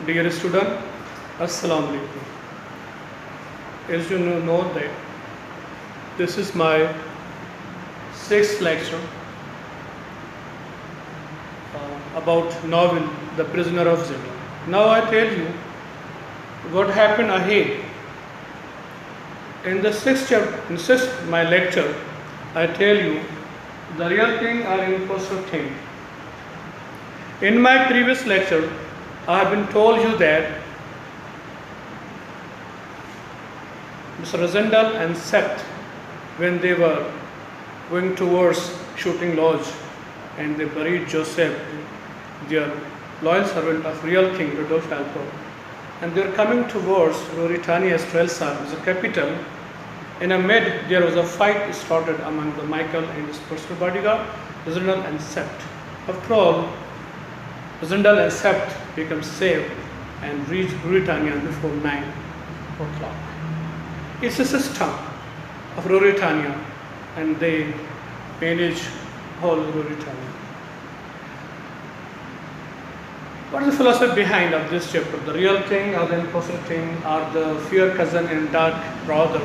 Dear student, Assalamu alaikum. As you know that this is my sixth lecture about novel The Prisoner of Zindon. Now I tell you what happened ahead. In the sixth my lecture, I tell you the real thing or imposter thing. In my previous lecture, I have been told you that Mr. Rosendal and Sept, when they were going towards Shooting Lodge and they buried Joseph, their loyal servant of real king Rudolf Alpo, and they were coming towards Ruritania Strelsa, the capital. In a mid, there was a fight started among the Michael and his personal bodyguard, Rosendal and Sept. After all, Rosendal and Sept become safe and reach Ruritania before 9 o'clock. It's a system of Ruritania and they manage whole Ruritania. What is the philosophy behind of this chapter? The real thing or the imposter thing or the fair cousin and dark brother?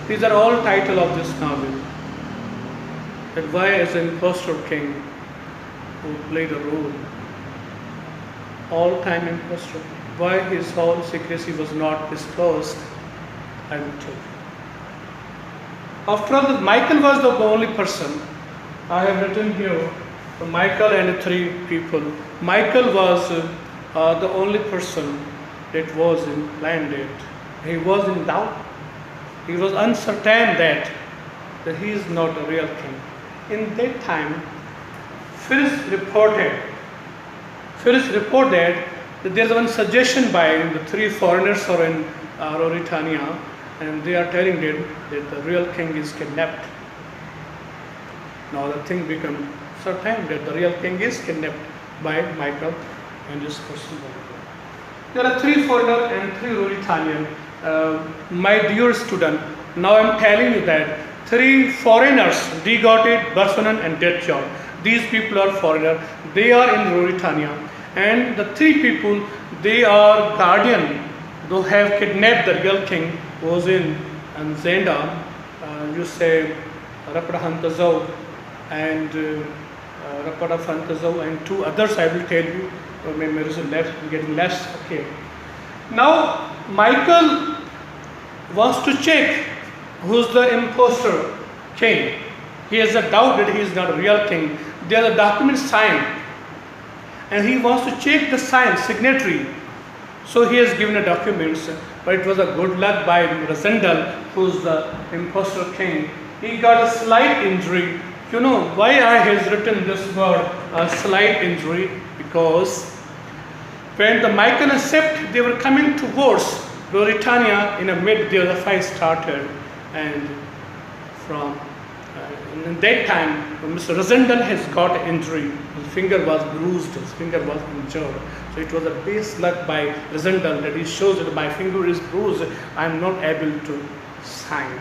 These are all title of this novel. That why is an impostor king who played a role? All-time impostor. Why his whole secrecy was not disclosed, I will tell you. After all, Michael was the only person. I have written here, Michael and three people. Michael was the only person that was in landed. He was in doubt. He was uncertain that he is not a real king. In that time, Phyllis reported that there is one suggestion by the three foreigners who are in Ruritania, and they are telling them that the real king is kidnapped. Now the thing becomes certain that the real king is kidnapped by Michael and his person. There are three foreigners and three Ruritanian. My dear student, now I am telling you that three foreigners, Degotit, Barsonan and Detjord. These people are foreigners. They are in Ruritania. And the three people, they are guardian, who have kidnapped the real king, who was in Zenda. You say Rapadahantazau and Rapadahantazau and two others I will tell you. Maybe getting less. Okay. Now Michael wants to check who's the imposter king. He has a doubt that he is not a real king. There are documents signed, and he wants to check the sign, signatory. So he has given a documents, but it was a good luck by Rosendal, who's the imposter king. He got a slight injury. You know why I has written this word, a slight injury? Because when the Michael and Sept, they were coming towards Ruritania, in a mid there the fight started, and from in that time Mr. Rosendal has got an injury. His finger was bruised, his finger was injured. So it was a base luck by Rosendal that he shows that my finger is bruised, I am not able to sign.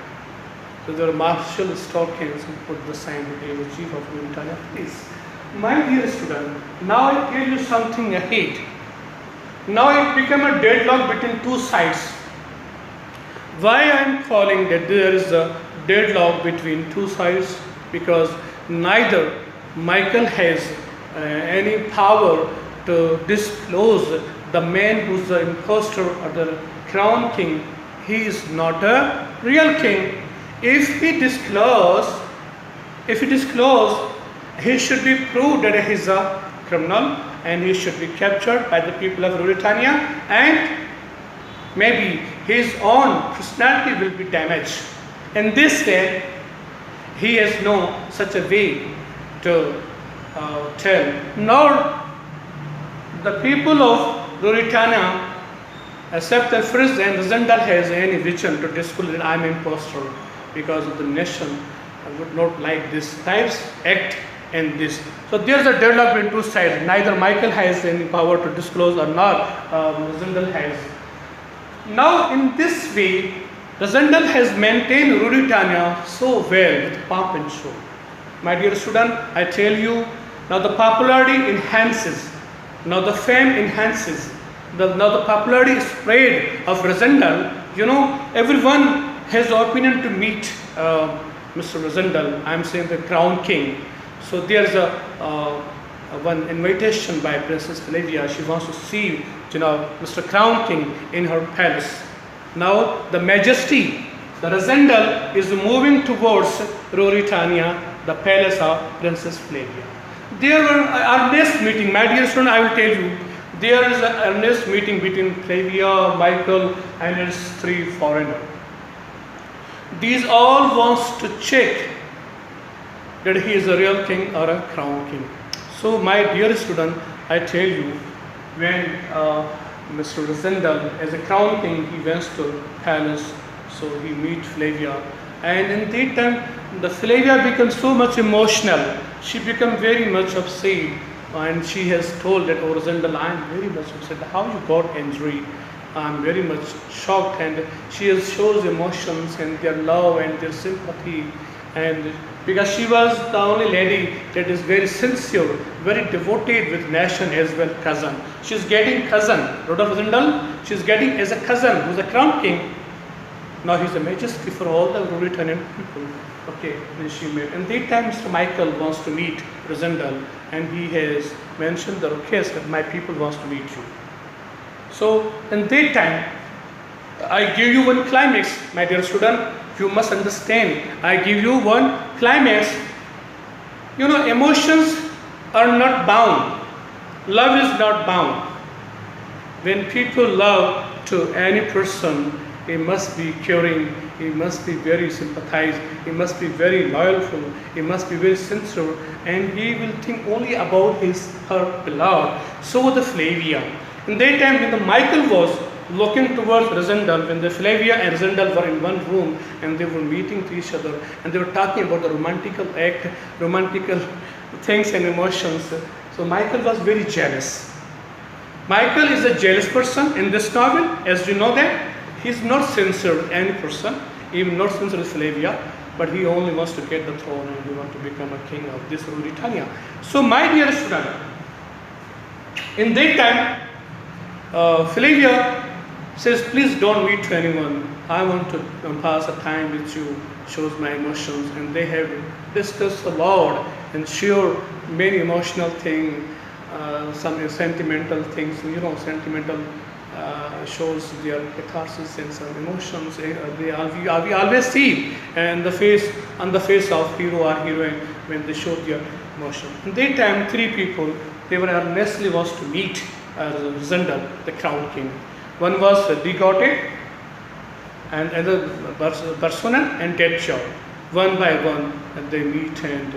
So there were Marshal Storkins who put the sign that he was chief of Ruritania. Please, my dear student, now I tell you something ahead. Now it became a deadlock between two sides. Why I am calling that there is a deadlock between two sides? Because neither Michael has any power to disclose the man who is the impostor or the crown king. He is not a real king. If he disclose, he should be proved that he is a criminal and he should be captured by the people of Ruritania, and maybe his own personality will be damaged. In this way, he has no such a way to tell. Nor the people of Ruritania, except the Fritz and Rosendal, has any vision to disclose that I am impostor, because of the nation would not like this types act and this. So there is a deadlock between two sides. Neither Michael has any power to disclose or not Rosendal has. Now in this way, Rosendal has maintained Ruritania so well with pomp and show. My dear student, I tell you, now the popularity enhances, now the fame enhances, Now the popularity spread of Rosendal. Everyone has the opinion to meet Mr. Rosendal. I'm saying the Crown King. So there's one invitation by Princess Flavia. She wants to see, Mr. Crown King in her palace. Now the Majesty, the Rosendal, is moving towards Ruritania, the palace of Princess Flavia. There were our next meeting, my dear student. I will tell you, there is an earnest meeting between Flavia, Michael, and his 3 foreigners. These all wants to check that he is a real king or a crown king. So my dear student, I tell you, when Mr. Rosendal, as a crown king, he went to palace, so he meet Flavia, and in that time, the Flavia became so much emotional. She became very much upset, and she has told that, oh Rosendal, I am very much upset. How you got injury? I am very much shocked, and she shows emotions and their love and their sympathy, and because she was the only lady that is very sincere, very devoted with nation as well cousin. She's getting cousin, Rudolf Rosendal, she's getting as a cousin who's a crown king. Now he's a majesty for all the Ruritanian people. Okay, then she met. And that time Mr. Michael wants to meet Rosendal, and he has mentioned the request that my people wants to meet you. So in that time, I give you one climax, my dear student. You must understand. I give you one climax. Emotions are not bound. Love is not bound. When people love to any person, he must be caring, he must be very sympathized, he must be very loyalful, he must be very sincere, and he will think only about her beloved. So the Flavia. In that time, when the Michael was looking towards Rosendal, when the Flavia and Rosendal were in one room and they were meeting to each other and they were talking about the romantical act, romantical things and emotions. So Michael was very jealous. Michael is a jealous person in this novel, as you know that. He's not sincere with any person, even not sincere with Flavia, but he only wants to get the throne and he wants to become a king of this Ruritania. So my dear student, in that time, Flavia says, please don't meet to anyone. I want to pass a time with you, shows my emotions. And they have discussed a lot and share many emotional things, some sentimental things, sentimental shows their catharsis and some emotions. We always see on the face of hero or heroine when they show their emotion. In that time, 3 people, they were earnestly wants to meet Rosendal, the crown king. One was Degote, and other Barsonan and Tetchow. One by one, and they meet and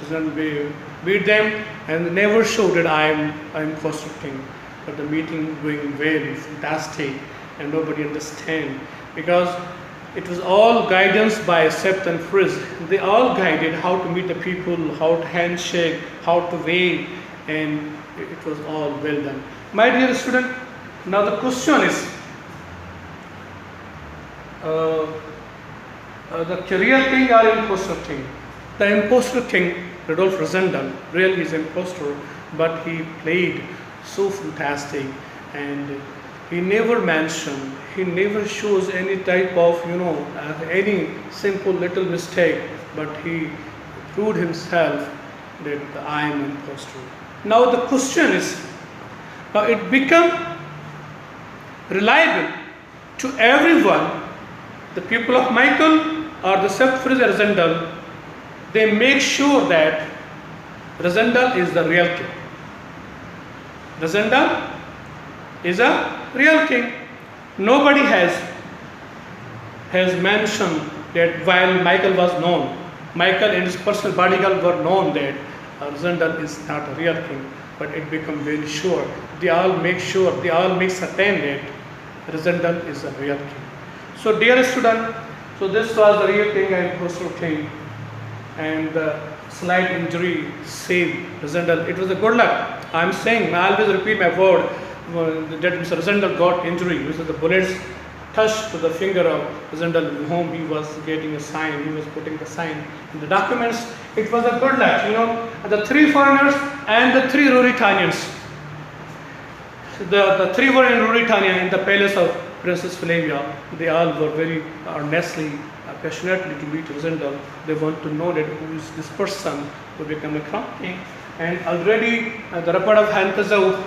Rosendal meet them and never show that I am Foster king. But the meeting going well, fantastic, and nobody understand, because it was all guidance by Sept and Frizz. They all guided how to meet the people, how to handshake, how to wave, and it was all well done. My dear student, now the question is, the career king or imposter king? The imposter king, Rudolf Rosendal, really is imposter, but he played so fantastic, and he never mentioned, he never shows any type of, any simple little mistake, but he proved himself that I am imposter. Now the question is, now it become reliable to everyone, the people of Michael or the Sept, Frizz, Rosendal, they make sure that Rosendal is the real king. Rosendal is a real king. Nobody has mentioned that while Michael was known, Michael and his personal bodyguard were known that Rosendal is not a real king, but it became very sure. They all make sure, they all make certain that Rosendal is a real king. So dear student, so this was the real king and personal king, and the slight injury saved Rosendal. It was a good luck. I am saying, I always repeat my word, that Mr. Rosendal got injury, which is the bullets touched to the finger of Rosendal, whom he was getting a sign, he was putting the sign in the documents. It was a good luck, the 3 foreigners and the 3 Ruritanians. the three were in Ruritania in the palace of Princess Flavia. They all were very earnestly, passionately to meet Rosendal. They want to know that who is this person to become a crown king. And already the report of Hantazau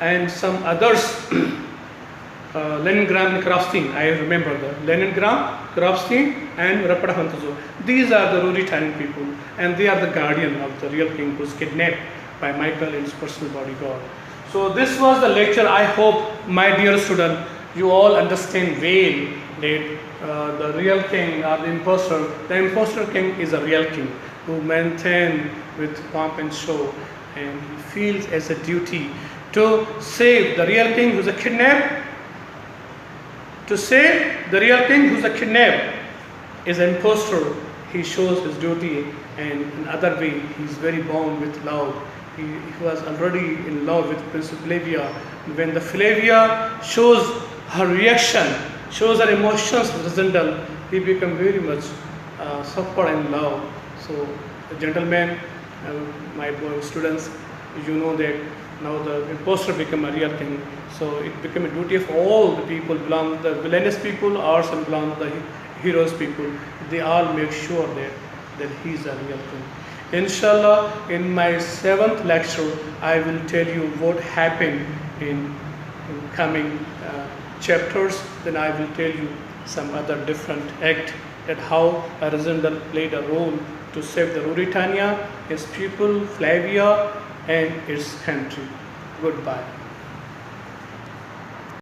and some others, Leningram and Krafstein, I remember the Leningram, Krafstein and report of Hantazau. These are the Ruritanian people, and they are the guardian of the real king who was kidnapped by Michael and his personal bodyguard. So this was the lecture. I hope, my dear student, you all understand well that the real king or the impostor king is a real king who maintains with pomp and show, and he feels as a duty to save the real king who's a kidnapped. To save the real king who's a kidnapped is an impostor. He shows his duty, and in other way, he's very bound with love. He was already in love with Princess Flavia. When the Flavia shows her reaction, shows her emotions with Rosendal, he became very much suffered in love. So, gentlemen, my students, you know that now the impostor became a real king. So it became a duty of all the people, belong the villainous people or some belong the heroes people. They all make sure that he is a real king. Inshallah, in my 7th lecture, I will tell you what happened in coming chapters. Then I will tell you some other different act, that how Rosendal played a role to save the Ruritania, its people, Flavia, and its country. Goodbye.